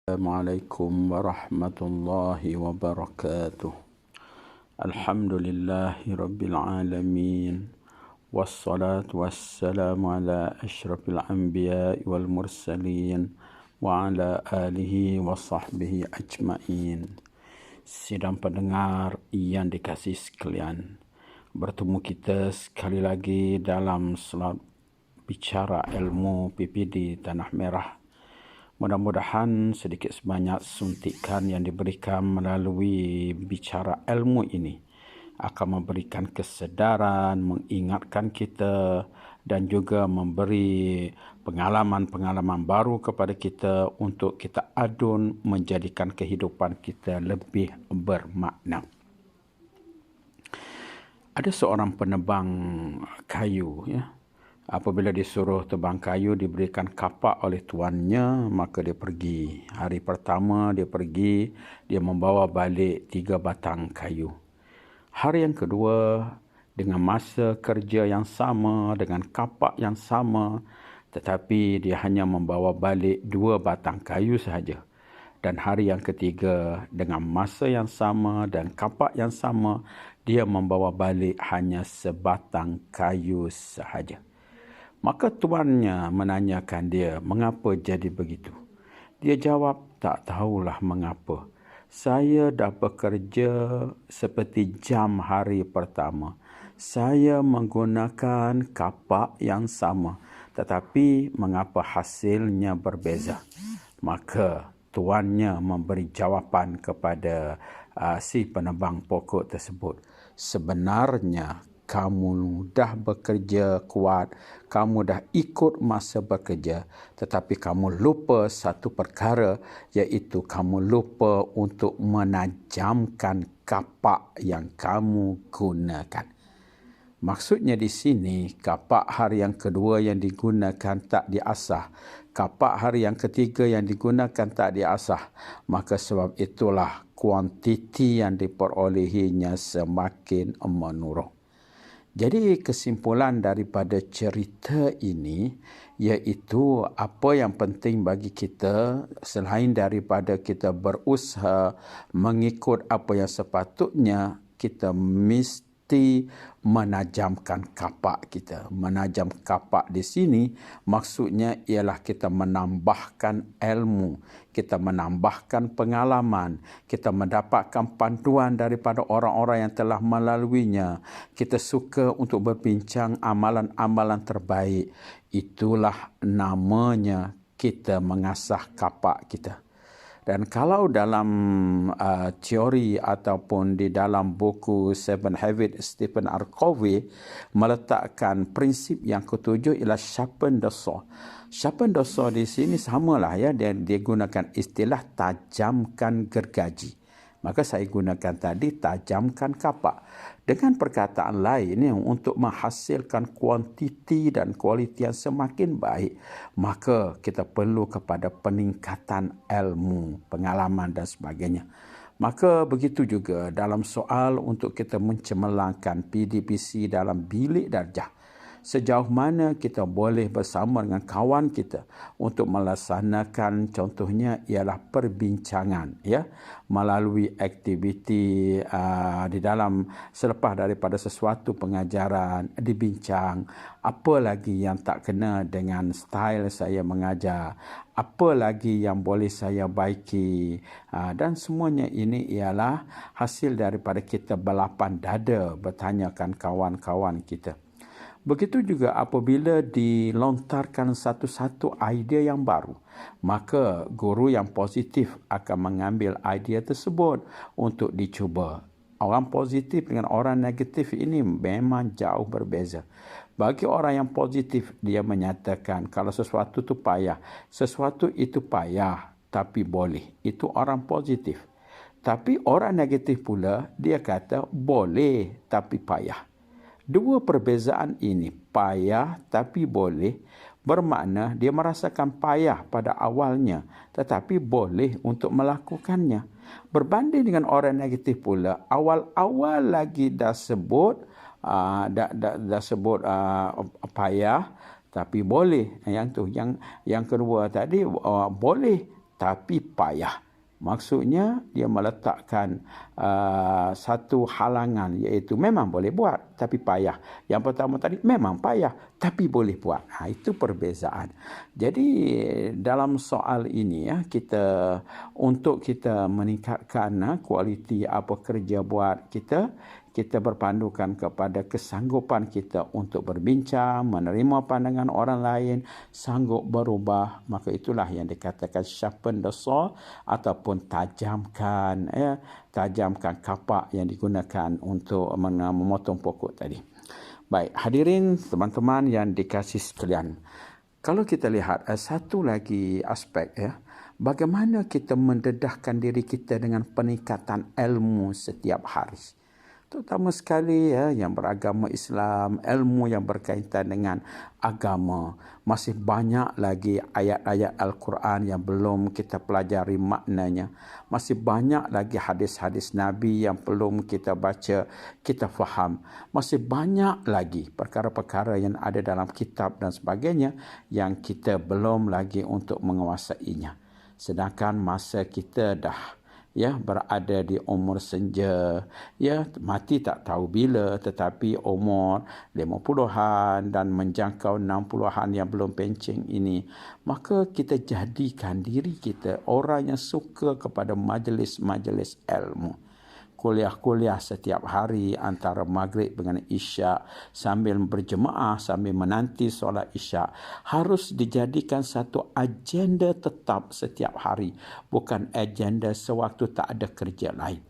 Assalamualaikum warahmatullahi wabarakatuh. Alhamdulillahi rabbil alamin. Wassalatu wassalamu ala asyrafil anbiya'i wal mursalin wa ala alihi wa sahbihi ajma'in. Sidang pendengar yang dikasihi sekalian, bertemu kita sekali lagi dalam slot bicara ilmu PPD Tanah Merah. Mudah-mudahan sedikit sebanyak suntikan yang diberikan melalui bicara ilmu ini akan memberikan kesedaran, mengingatkan kita dan juga memberi pengalaman-pengalaman baru kepada kita untuk kita adun menjadikan kehidupan kita lebih bermakna. Ada seorang penebang kayu, apabila disuruh tebang kayu, diberikan kapak oleh tuannya, maka dia pergi. Hari pertama dia pergi, dia membawa balik 3 batang kayu. Hari yang kedua, dengan masa kerja yang sama, dengan kapak yang sama, tetapi dia hanya membawa balik 2 batang kayu sahaja. Dan hari yang ketiga, dengan masa yang sama dan kapak yang sama, dia membawa balik hanya sebatang kayu sahaja. Maka tuannya menanyakan dia, mengapa jadi begitu? Dia jawab, tak tahulah mengapa. Saya dah bekerja seperti jam hari pertama. Saya menggunakan kapak yang sama, tetapi mengapa hasilnya berbeza? Maka tuannya memberi jawapan kepada si penebang pokok tersebut. Sebenarnya kamu dah bekerja kuat, kamu dah ikut masa bekerja, tetapi kamu lupa satu perkara, iaitu kamu lupa untuk menajamkan kapak yang kamu gunakan. Maksudnya di sini, kapak hari yang kedua yang digunakan tak diasah. Kapak hari yang ketiga yang digunakan tak diasah. Maka sebab itulah kuantiti yang diperolehinya semakin menurun. Jadi kesimpulan daripada cerita ini iaitu apa yang penting bagi kita selain daripada kita berusaha mengikut apa yang sepatutnya, kita mesti menajamkan kapak kita. Menajam kapak di sini maksudnya ialah kita menambahkan ilmu, kita menambahkan pengalaman, kita mendapatkan panduan daripada orang-orang yang telah melaluinya. Kita suka untuk berbincang amalan-amalan terbaik. Itulah namanya kita mengasah kapak kita. Dan kalau dalam teori ataupun di dalam buku Seven Habits Stephen R. Covey meletakkan prinsip yang ketujuh ialah sharpen the saw. Sharpen the saw di sini samalah dia gunakan istilah tajamkan gergaji. Maka saya gunakan tadi tajamkan kapak. Dengan perkataan lain untuk menghasilkan kuantiti dan kualiti yang semakin baik, maka kita perlu kepada peningkatan ilmu, pengalaman dan sebagainya. Maka begitu juga dalam soal untuk kita mencemerlangkan PDPC dalam bilik darjah. Sejauh mana kita boleh bersama dengan kawan kita untuk melaksanakan, contohnya ialah perbincangan, melalui aktiviti di dalam selepas daripada sesuatu pengajaran dibincang, apa lagi yang tak kena dengan style saya mengajar, apa lagi yang boleh saya baiki, dan semuanya ini ialah hasil daripada kita berlapang dada bertanyakan kawan-kawan kita. Begitu juga apabila dilontarkan satu-satu idea yang baru, maka guru yang positif akan mengambil idea tersebut untuk dicuba. Orang positif dengan orang negatif ini memang jauh berbeza. Bagi orang yang positif, dia menyatakan kalau sesuatu itu payah, sesuatu itu payah tapi boleh. Itu orang positif. Tapi orang negatif pula, dia kata boleh tapi payah. Dua perbezaan ini, payah tapi boleh, bermakna dia merasakan payah pada awalnya tetapi boleh untuk melakukannya. Berbanding dengan orang negatif pula, awal-awal lagi dah sebut payah tapi boleh. Yang kedua tadi boleh tapi payah. Maksudnya dia meletakkan satu halangan, iaitu memang boleh buat tapi payah. Yang pertama tadi memang payah tapi boleh buat. Itu perbezaan. Jadi dalam soal ini untuk kita meningkatkan kualiti apa kerja buat kita berpandukan kepada kesanggupan kita untuk berbincang, menerima pandangan orang lain, sanggup berubah. Maka itulah yang dikatakan sharpen the saw ataupun tajamkan kapak yang digunakan untuk memotong pokok tadi. Baik, hadirin teman-teman yang dikasihi sekalian. Kalau kita lihat satu lagi aspek bagaimana kita mendedahkan diri kita dengan peningkatan ilmu setiap hari. Terutama sekali yang beragama Islam, ilmu yang berkaitan dengan agama. Masih banyak lagi ayat-ayat Al-Quran yang belum kita pelajari maknanya. Masih banyak lagi hadis-hadis Nabi yang belum kita baca, kita faham. Masih banyak lagi perkara-perkara yang ada dalam kitab dan sebagainya yang kita belum lagi untuk menguasainya. Sedangkan masa kita dah berada di umur senja, mati tak tahu bila, tetapi umur 50-an dan menjangkau 60-an yang belum pencing ini, maka kita jadikan diri kita orang yang suka kepada majlis-majlis ilmu. Kuliah-kuliah setiap hari antara maghrib dengan isyak, sambil berjemaah, sambil menanti solat isyak, harus dijadikan satu agenda tetap setiap hari, bukan agenda sewaktu tak ada kerja lain.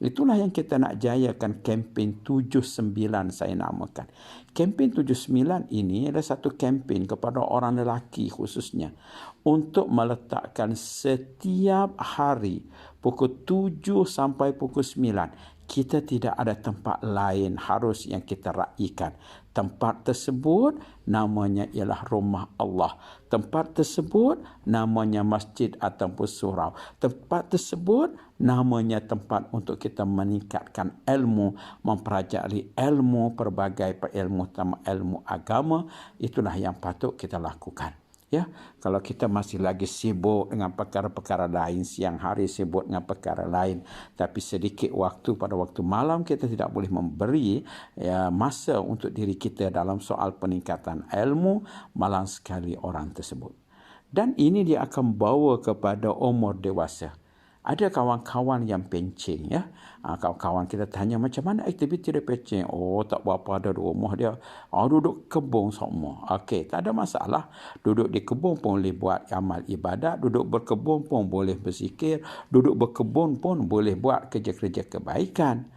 Itulah yang kita nak jayakan kempen 79 saya namakan. Kempen 79 ini adalah satu kempen kepada orang lelaki khususnya untuk meletakkan setiap hari pukul 7 sampai pukul 9 kita tidak ada tempat lain harus yang kita raikan. Tempat tersebut namanya ialah rumah Allah. Tempat tersebut namanya masjid ataupun surau. Tempat tersebut namanya tempat untuk kita meningkatkan ilmu, mempelajari ilmu, pelbagai ilmu, terutama ilmu agama. Itulah yang patut kita lakukan. Kalau kita masih lagi sibuk dengan perkara-perkara lain, siang hari sibuk dengan perkara lain, tapi sedikit waktu pada waktu malam kita tidak boleh memberi masa untuk diri kita dalam soal peningkatan ilmu, malang sekali orang tersebut. Dan ini dia akan bawa kepada umur dewasa. Ada kawan-kawan yang pencing kawan-kawan kita tanya macam mana aktiviti dia pencing. Tak berapa ada di rumah dia. Duduk kebun semua. Okey, tak ada masalah. Duduk di kebun pun boleh buat amal ibadat, duduk berkebun pun boleh berzikir, duduk berkebun pun boleh buat kerja-kerja kebaikan.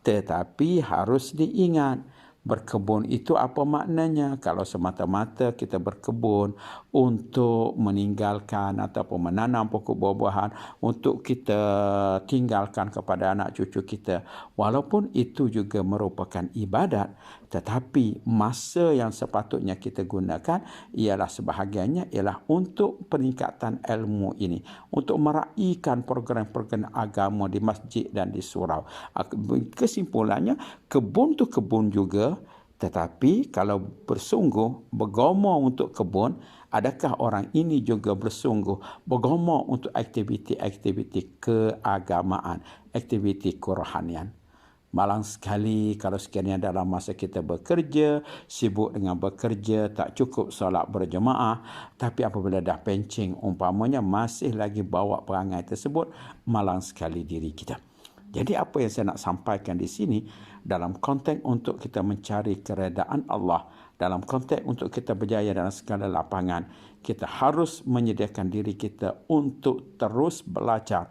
Tetapi harus diingat, berkebun itu apa maknanya? Kalau semata-mata kita berkebun untuk meninggalkan ataupun menanam pokok buah-buahan untuk kita tinggalkan kepada anak cucu kita, walaupun itu juga merupakan ibadat, tetapi masa yang sepatutnya kita gunakan ialah sebahagiannya ialah untuk peningkatan ilmu ini, untuk meraihkan program-program agama di masjid dan di surau. Kesimpulannya, kebun tu kebun juga, tetapi kalau bersungguh bergoma untuk kebun, adakah orang ini juga bersungguh bergoma untuk aktiviti-aktiviti keagamaan, aktiviti kerohanian? Malang sekali kalau sekiranya dalam masa kita bekerja, sibuk dengan bekerja, tak cukup solat berjemaah, tapi apabila dah pencing umpamanya masih lagi bawa perangai tersebut, malang sekali diri kita. Jadi apa yang saya nak sampaikan di sini, dalam konteks untuk kita mencari keredaan Allah, dalam konteks untuk kita berjaya dalam segala lapangan, kita harus menyediakan diri kita untuk terus belajar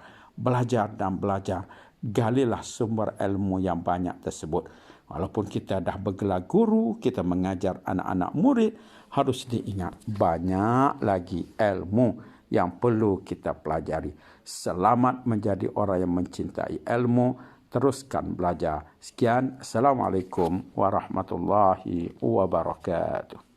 dan belajar. Galilah sumber ilmu yang banyak tersebut. Walaupun kita dah bergelar guru, kita mengajar anak-anak murid, harus diingat banyak lagi ilmu yang perlu kita pelajari. Selamat menjadi orang yang mencintai ilmu, teruskan belajar. Sekian, Assalamualaikum warahmatullahi wabarakatuh.